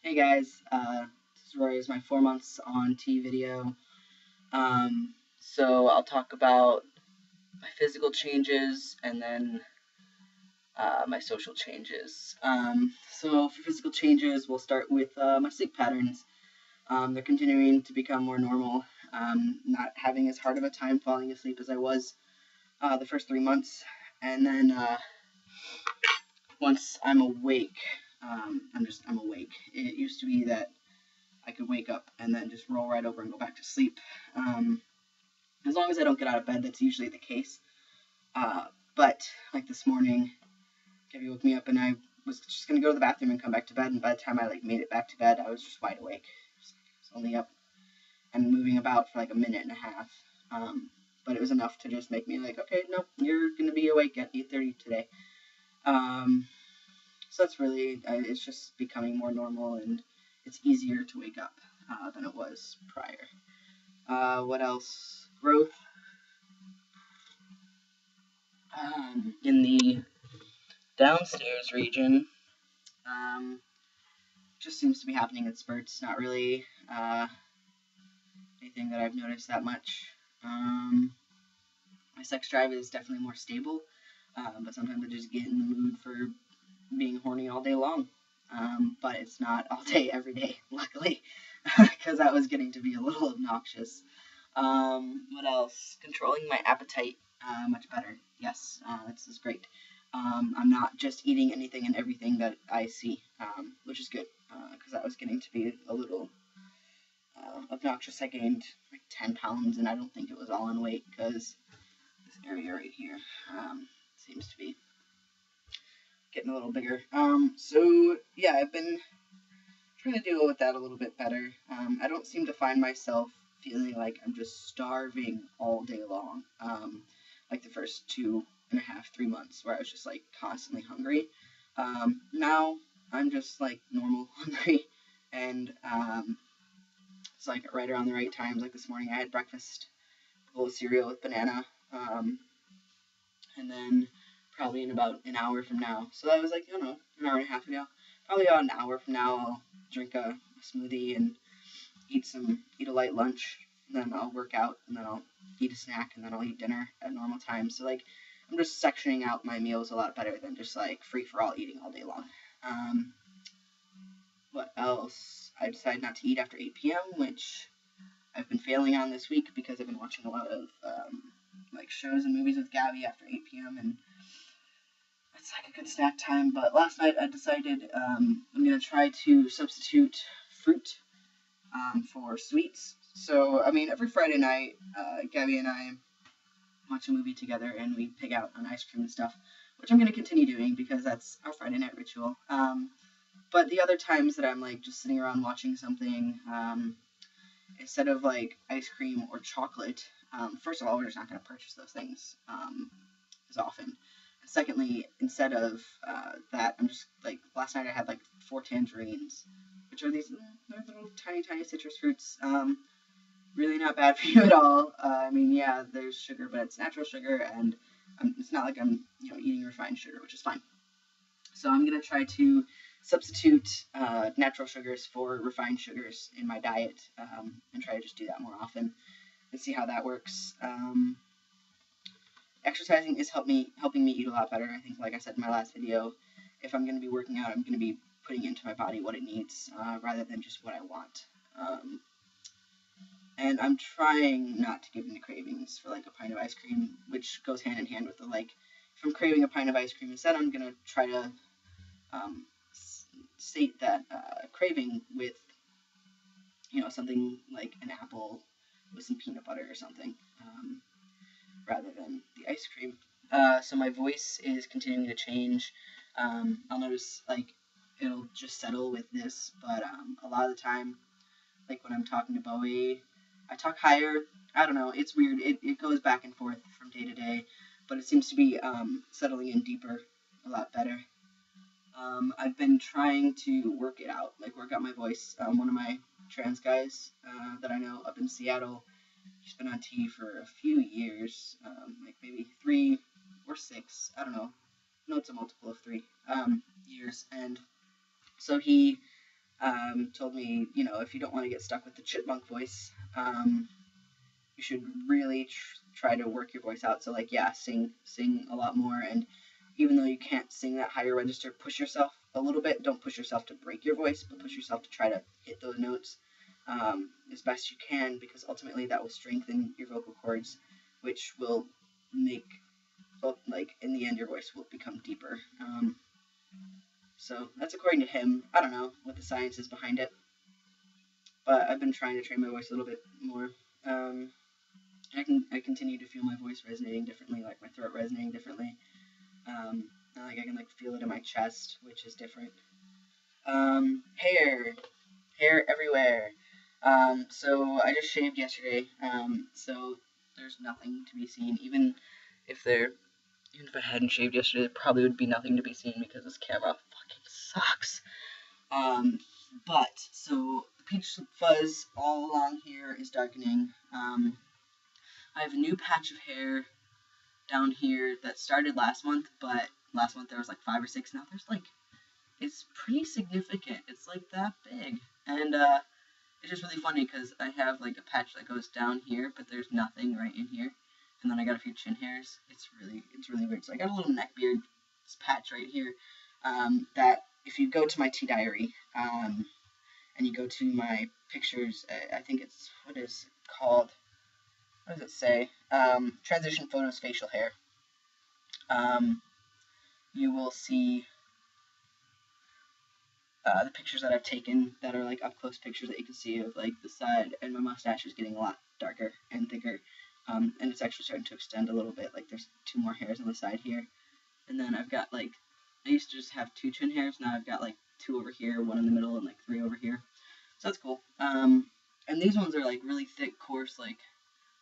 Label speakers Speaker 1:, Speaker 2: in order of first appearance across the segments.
Speaker 1: Hey guys, this is Rory. Is my 4 months on T video. So I'll talk about my physical changes and then my social changes. So for physical changes, we'll start with my sleep patterns. They're continuing to become more normal. Not having as hard of a time falling asleep as I was the first 3 months, and then once I'm awake, I'm awake. It used to be that I could wake up and then just roll right over and go back to sleep. As long as I don't get out of bed, that's usually the case. But like this morning, Gabby woke me up and I was just gonna go to the bathroom and come back to bed. And by the time I made it back to bed, I was just wide awake. I was only up and moving about for like a minute and a half. But it was enough to just make me like, okay, nope, you're gonna be awake at 8:30 today. So that's really, it's just becoming more normal, and it's easier to wake up than it was prior. What else? Growth. In the downstairs region, just seems to be happening in spurts. Not really anything that I've noticed that much. My sex drive is definitely more stable, but sometimes I just get in the mood for being horny all day long. But it's not all day, every day, luckily, because that was getting to be a little obnoxious. What else? Controlling my appetite much better. Yes, this is great. I'm not just eating anything and everything that I see, which is good, because that was getting to be a little obnoxious. I gained like 10 pounds, and I don't think it was all in weight, because this area right here seems to be getting a little bigger. So yeah, I've been trying to deal with that a little bit better. I don't seem to find myself feeling like I'm just starving all day long, like the first 2.5, 3 months where I was just like constantly hungry. Now I'm just like normal hungry, and it's like right around the right times. Like this morning I had breakfast, a bowl of cereal with banana, and then probably in about an hour from now, so that was like, I don't know, an hour and a half ago, probably about an hour from now, I'll drink a smoothie and eat a light lunch, and then I'll work out, and then I'll eat a snack, and then I'll eat dinner at normal time. So like, I'm just sectioning out my meals a lot better than just like free for all eating all day long. What else? I decided not to eat after 8 p.m., which I've been failing on this week because I've been watching a lot of like shows and movies with Gabby after 8 p.m. and it's like a good snack time. But last night I decided I'm gonna try to substitute fruit for sweets. So I mean, every Friday night, Gabby and I watch a movie together and we pick out an ice cream and stuff, which I'm gonna continue doing because that's our Friday night ritual. But the other times that I'm like just sitting around watching something, instead of like ice cream or chocolate, first of all, we're just not going to purchase those things as often. Secondly, instead of that, I'm just like, last night I had like 4 tangerines, which are these little tiny citrus fruits. Really not bad for you at all. I mean, yeah, there's sugar, but it's natural sugar, and it's not like I'm eating refined sugar, which is fine. So I'm going to try to substitute natural sugars for refined sugars in my diet, and try to just do that more often and see how that works. Exercising is helping me eat a lot better. I think, like I said in my last video, if I'm going to be working out, I'm going to be putting into my body what it needs rather than just what I want. And I'm trying not to give in to cravings for like a pint of ice cream, which goes hand in hand with the like, if I'm craving a pint of ice cream, instead I'm going to try to sate that craving with, something like an apple with some peanut butter or something, rather than the ice cream. So my voice is continuing to change. I'll notice like it'll just settle with this, but a lot of the time, like when I'm talking to Bowie, I talk higher. I don't know, it's weird. It goes back and forth from day to day, but it seems to be settling in deeper, a lot better. I've been trying to work it out, like work out my voice. One of my trans guys that I know up in Seattle, he's been on T for a few years, like maybe 3 or 6, I don't know. No, it's a multiple of 3 years, and so he told me, if you don't want to get stuck with the chipmunk voice, you should really try to work your voice out. So like, yeah, sing a lot more. And even though you can't sing that higher register, push yourself a little bit. Don't push yourself to break your voice, but push yourself to try to hit those notes as best you can, because ultimately that will strengthen your vocal cords, which will make, like, in the end, your voice will become deeper. So that's according to him. I don't know what the science is behind it, but I've been trying to train my voice a little bit more. I continue to feel my voice resonating differently, like my throat resonating differently. Like I can like feel it in my chest, which is different. Hair everywhere. So I just shaved yesterday. So there's nothing to be seen. Even if I hadn't shaved yesterday, there probably would be nothing to be seen because this camera fucking sucks. But so the peach fuzz all along here is darkening. I have a new patch of hair down here that started last month, but last month there was like 5 or 6. Now there's like, it's pretty significant. It's like that big. And it's just really funny because I have like a patch that goes down here, but there's nothing right in here. And then I got a few chin hairs. It's really weird. So I got a little neck beard patch right here. That if you go to my Tea Diary, and you go to my pictures, I think it's, what is it called? What does it say? Transition photos, facial hair. You will see the pictures that I've taken that are like up close pictures that you can see of like the side, and my mustache is getting a lot darker and thicker, and it's actually starting to extend a little bit. Like there's 2 more hairs on the side here, and then I've got like, I used to just have 2 chin hairs. Now I've got like 2 over here, 1 in the middle, and like 3 over here. So that's cool. And these ones are like really thick, coarse. Like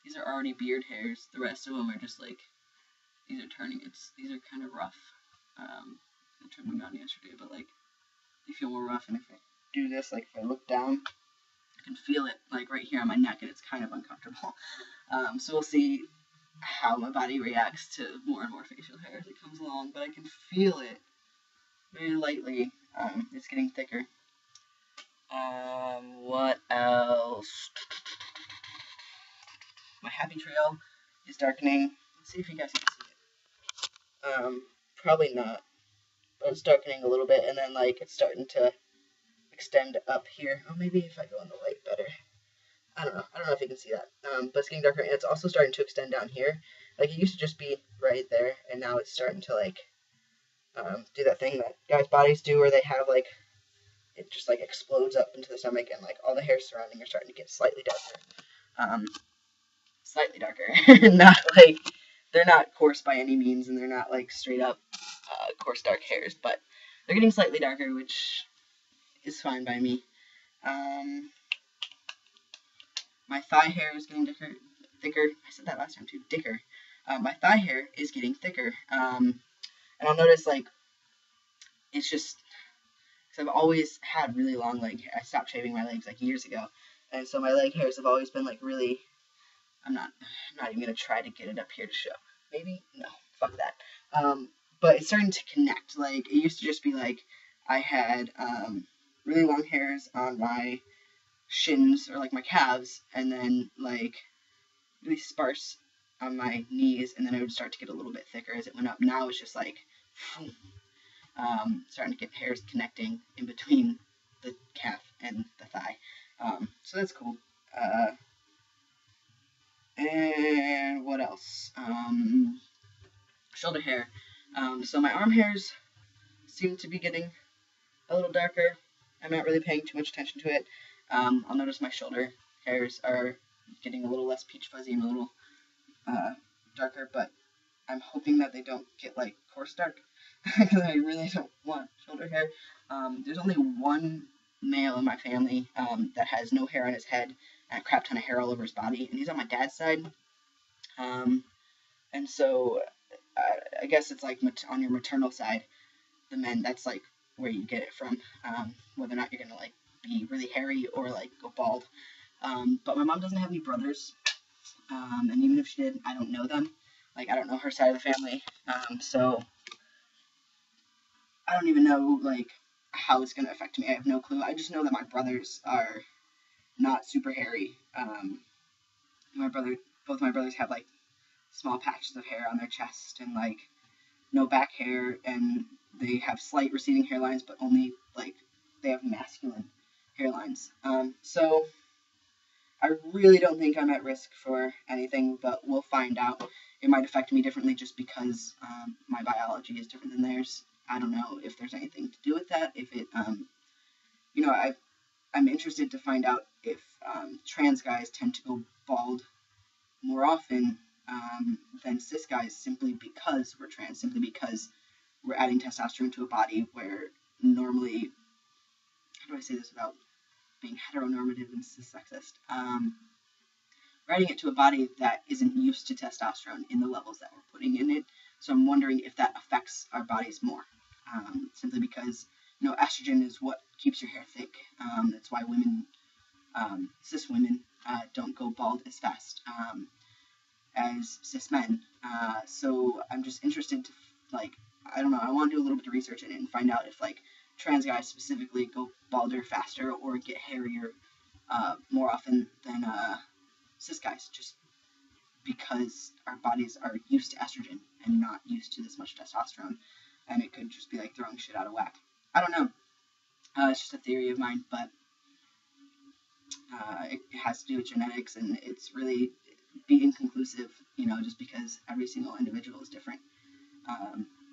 Speaker 1: these are already beard hairs. The rest of them are just like, these are kind of rough. I trimmed them down yesterday, but like they feel more rough. And if I do this, like if I look down, I can feel it like right here on my neck, and it's kind of uncomfortable. So we'll see how my body reacts to more and more facial hair as it comes along, but I can feel it very lightly. It's getting thicker. What else? My happy trail is darkening. Let's see if you guys can see it. Probably not, but it's darkening a little bit, and then like it's starting to extend up here. Oh, maybe if I go on the light better. I don't know if you can see that. But it's getting darker, and it's also starting to extend down here. Like it used to just be right there, and now it's starting to like do that thing that guys' bodies do, where they have like, it just like explodes up into the stomach, and like all the hair surrounding are starting to get slightly darker. Slightly darker. Not like, they're not coarse by any means, and they're not like straight up coarse dark hairs, but they're getting slightly darker, which is fine by me. My thigh hair is getting thicker. I said that last time too, dicker. My thigh hair is getting thicker. And I'll notice like, it's just, because I've always had really long leg hair. I stopped shaving my legs like years ago, and so my leg hairs have always been like really, I'm not even gonna try to get it up here to show. Maybe, no, fuck that. But it's starting to connect. Like it used to just be like, I had really long hairs on my shins or like my calves, and then like really sparse on my knees, and then it would start to get a little bit thicker as it went up. Now it's just like starting to get hairs connecting in between the calf and the thigh. So that's cool. And what else? Shoulder hair. So my arm hairs seem to be getting a little darker. I'm not really paying too much attention to it. I'll notice my shoulder hairs are getting a little less peach fuzzy and a little darker, but I'm hoping that they don't get like coarse dark, because I really don't want shoulder hair. There's only one male in my family that has no hair on his head and a crap ton of hair all over his body, and he's on my dad's side. And so I guess it's like on your maternal side, the men, that's like where you get it from, whether or not you're gonna like be really hairy or like go bald. But my mom doesn't have any brothers, and even if she did, I don't know them. Like I don't know her side of the family, so I don't even know like how it's going to affect me. I have no clue. I just know that my brothers are not super hairy. Both my brothers have like small patches of hair on their chest and like no back hair, and they have slight receding hairlines, but only like they have masculine hairlines. So I really don't think I'm at risk for anything, but we'll find out. It might affect me differently just because my biology is different than theirs. I don't know if there's anything to do with that. If it, I'm interested to find out if trans guys tend to go bald more often than cis guys simply because we're trans, simply because we're adding testosterone to a body where normally, how do I say this without being heteronormative and cis-sexist? We're adding it to a body that isn't used to testosterone in the levels that we're putting in it. So I'm wondering if that affects our bodies more, simply because estrogen is what keeps your hair thick. That's why women, cis women, don't go bald as fast as cis men. So I'm just interested to I don't know. I want to do a little bit of research in it and find out if trans guys specifically go balder faster or get hairier more often than cis guys, just because our bodies are used to estrogen and not used to this much testosterone, and it could just be throwing shit out of whack. I don't know. It's just a theory of mine, but it has to do with genetics, and it's really be inconclusive, just because every single individual is different.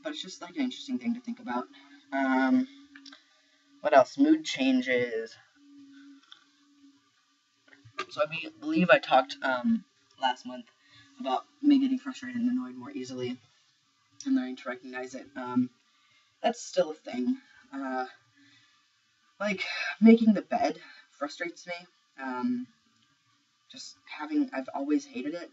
Speaker 1: But it's just an interesting thing to think about. What else? Mood changes. So I believe I talked last month about me getting frustrated and annoyed more easily and learning to recognize it. That's still a thing. Making the bed frustrates me. I've always hated it.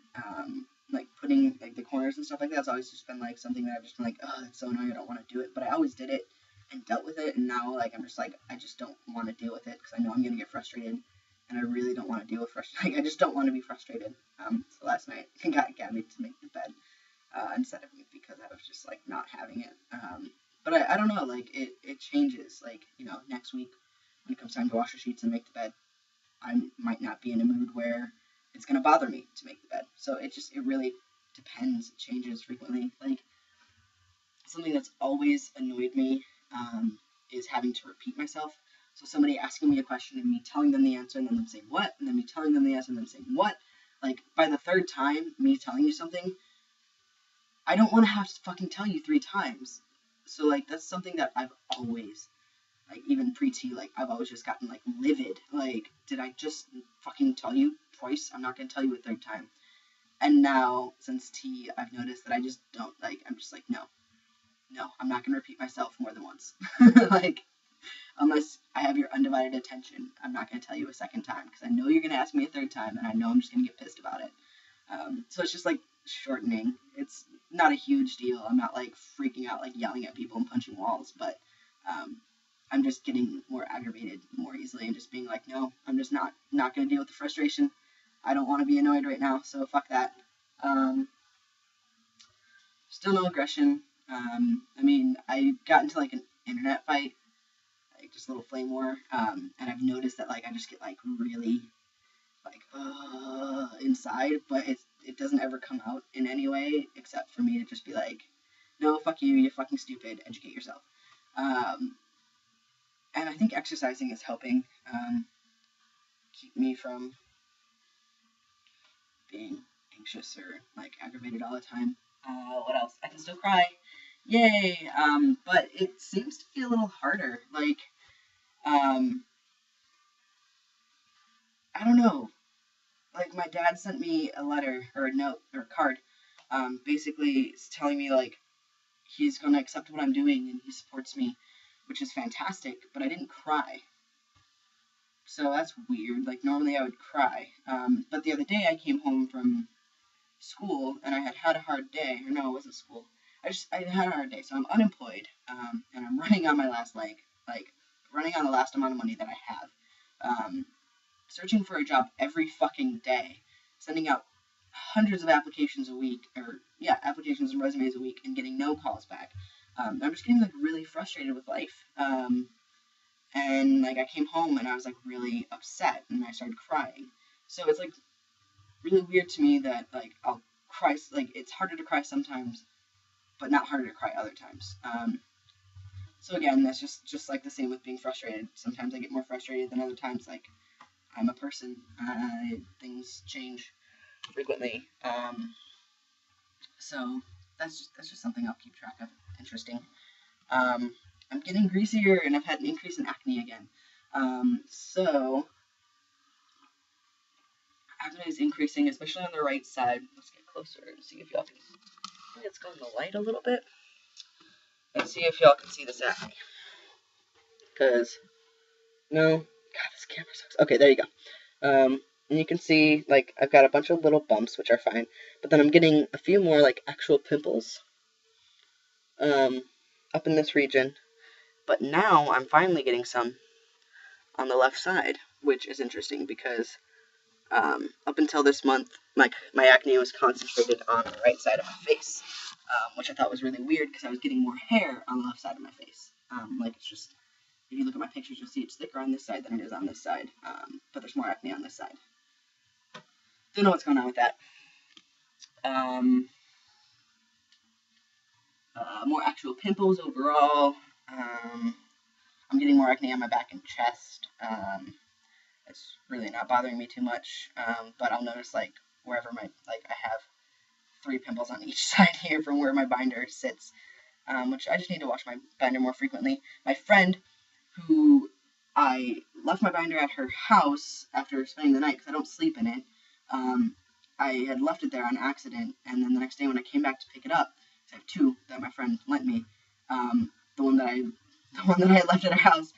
Speaker 1: Putting the corners and stuff like that's always just been something that I've just been oh, that's so annoying, I don't want to do it. But I always did it and dealt with it, and now I'm just I just don't want to deal with it because I know I'm gonna get frustrated, and I really don't want to deal with frustration. I just don't want to be frustrated. So last night I got Gabby to make the bed instead of me because I was just not having it. But I don't know, it changes. Next week when it comes time to wash the sheets and make the bed, I might not be in a mood where it's going to bother me to make the bed. So it really depends. It changes frequently. Something that's always annoyed me is having to repeat myself. So somebody asking me a question and me telling them the answer and then them saying what, and then me telling them the answer and them saying what. By the third time, me telling you something, I don't want to have to fucking tell you 3 times. So that's something that I've always, even pre-T, I've always just gotten livid. Did I just fucking tell you twice? I'm not gonna tell you a 3rd time. And now since T, I've noticed that I just don't I'm just no, I'm not gonna repeat myself more than once. Unless I have your undivided attention, I'm not gonna tell you a 2nd time because I know you're gonna ask me a 3rd time, and I know I'm just gonna get pissed about it. So it's just shortening. It's not a huge deal. I'm not freaking out, yelling at people and punching walls, but I'm just getting more aggravated more easily and just being no, I'm just not going to deal with the frustration. I don't want to be annoyed right now, so fuck that. Still no aggression. I got into an internet fight, just a little flame war, and I've noticed that I just get really inside, but it doesn't ever come out in any way except for me to just be no, fuck you, you're fucking stupid, educate yourself. And I think exercising is helping keep me from being anxious or aggravated all the time. What else? I can still cry. Yay! But it seems to be a little harder. I don't know. My dad sent me a letter or a note or a card, basically telling me he's gonna accept what I'm doing and he supports me, which is fantastic, but I didn't cry. So that's weird. Normally I would cry. But the other day I came home from school and I had a hard day. Or no, it wasn't school. I had a hard day. So I'm unemployed. And I'm running on my last leg. Running on the last amount of money that I have. Searching for a job every fucking day. Sending out hundreds of applications a week. Applications and resumes a week and getting no calls back. I'm just getting really frustrated with life. And like I came home and I was like really upset and I started crying. So it's like really weird to me that like I'll cry, like it's harder to cry sometimes, but not harder to cry other times. So again, that's just like the same with being frustrated. Sometimes I get more frustrated than other times. Like I'm a person, things change frequently. So that's just something I'll keep track of. Interesting. I'm getting greasier and I've had an increase in acne again. So acne is increasing, especially on the right side. Let's get closer and see if y'all can. Let's go in the light a little bit and see if y'all can see this acne. Cause no, God, this camera sucks. Okay, there you go. And you can see like I've got a bunch of little bumps, which are fine, but then I'm getting a few more like actual pimples. Up in this region, but now I'm finally getting some on the left side, which is interesting because up until this month, my acne was concentrated on the right side of my face, which I thought was really weird because I was getting more hair on the left side of my face. Like it's just, if you look at my pictures, you'll see it's thicker on this side than it is on this side, but there's more acne on this side. Don't know what's going on with that. More actual pimples overall. I'm getting more acne on my back and chest. It's really not bothering me too much, but I'll notice like wherever I have 3 pimples on each side here from where my binder sits, which I just need to wash my binder more frequently. My friend, who I left my binder at her house after spending the night because I don't sleep in it, I had left it there on accident, and then the next day when I came back to pick it up, because I have 2 that my friend lent me, the one that I left at her house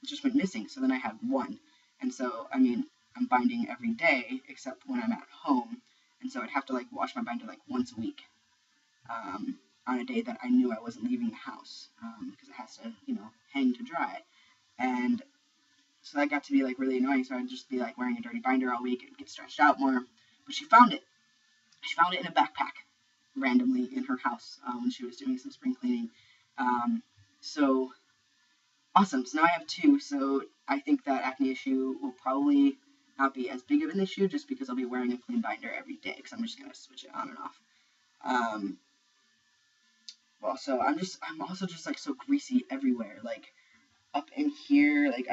Speaker 1: just went missing. So then I had 1, and so I mean I'm binding every day except when I'm at home, and so I'd have to like wash my binder like once a week on a day that I knew I wasn't leaving the house because it has to hang to dry, and so that got to be like really annoying. So I'd just be like wearing a dirty binder all week. It would get stretched out more. But she found it. She found it in a backpack randomly in her house when she was doing some spring cleaning. So awesome. So now I have 2. So I think that acne issue will probably not be as big of an issue just because I'll be wearing a clean binder every day because I'm just going to switch it on and off. Well, so I'm also just like so greasy everywhere. Like up in here, like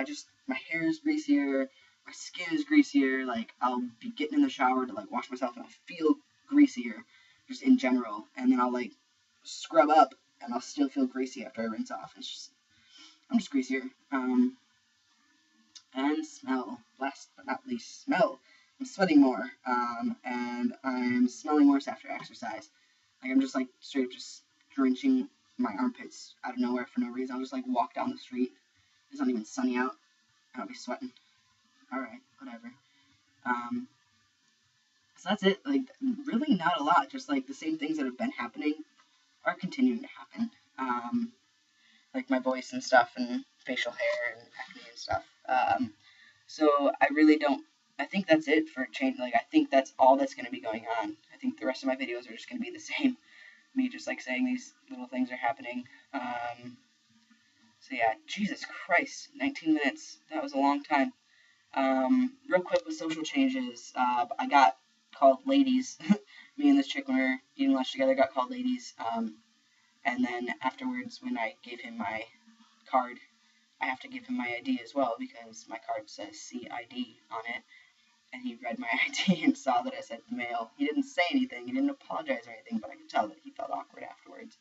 Speaker 1: my hair is greasier, my skin is greasier, like I'll be getting in the shower to like wash myself and I'll feel greasier just in general, and then I'll like scrub up and I'll still feel greasy after I rinse off. I'm just greasier. And smell, last but not least, smell. I'm sweating more, and I'm smelling worse after exercise. Like I'm just like straight up just drenching my armpits out of nowhere for no reason. I'll just like walk down the street. It's not even sunny out, and I'll be sweating. Alright, whatever. So that's it. Like, really not a lot. Just, like, the same things that have been happening are continuing to happen. Like my voice and stuff, and facial hair, and acne and stuff. So I really don't, I think that's it for change. Like, I think that's all that's going to be going on. I think the rest of my videos are just going to be the same. Me just, like, saying these little things are happening. So yeah, Jesus Christ, 19 minutes. That was a long time. Real quick with social changes, I got called ladies. Me and this chick, when we were eating lunch together, got called ladies. And then afterwards, when I gave him my card, I have to give him my ID as well because my card says CID on it. And he read my ID and saw that I said male. He didn't say anything. He didn't apologize or anything, but I could tell that he felt awkward afterwards.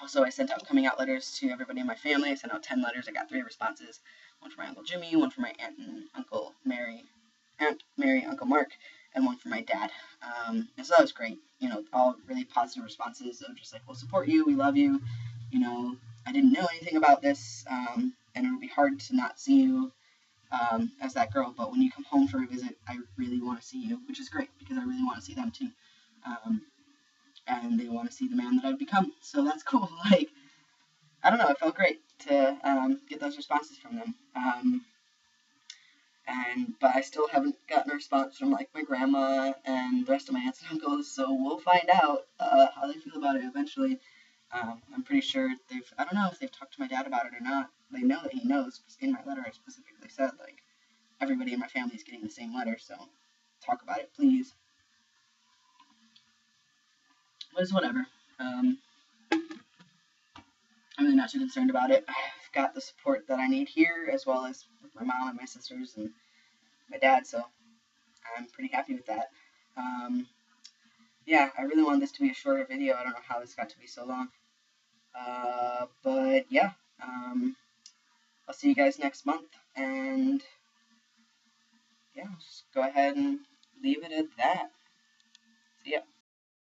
Speaker 1: Also, I sent out coming out letters to everybody in my family. I sent out 10 letters. I got 3 responses. One for my Uncle Jimmy, one for my Aunt Mary, Uncle Mark, and one for my dad. And so that was great. All really positive responses of just like, we'll support you, we love you. I didn't know anything about this, and it would be hard to not see you as that girl. But when you come home for a visit, I really want to see you, which is great because I really want to see them too. And they want to see the man that I've become. So that's cool. Like, I don't know, it felt great to get those responses from them. But I still haven't gotten a response from like my grandma and the rest of my aunts and uncles, so we'll find out how they feel about it eventually. I'm pretty sure I don't know if they've talked to my dad about it or not. They know that he knows, because in my letter I specifically said, like, everybody in my family is getting the same letter, so talk about it, please. But it's whatever. I'm really not too concerned about it. I've got the support that I need here, as well as with my mom and my sisters and my dad, so I'm pretty happy with that. Yeah, I really wanted this to be a shorter video. I don't know how this got to be so long. But yeah, I'll see you guys next month, and yeah, just go ahead and leave it at that. See ya.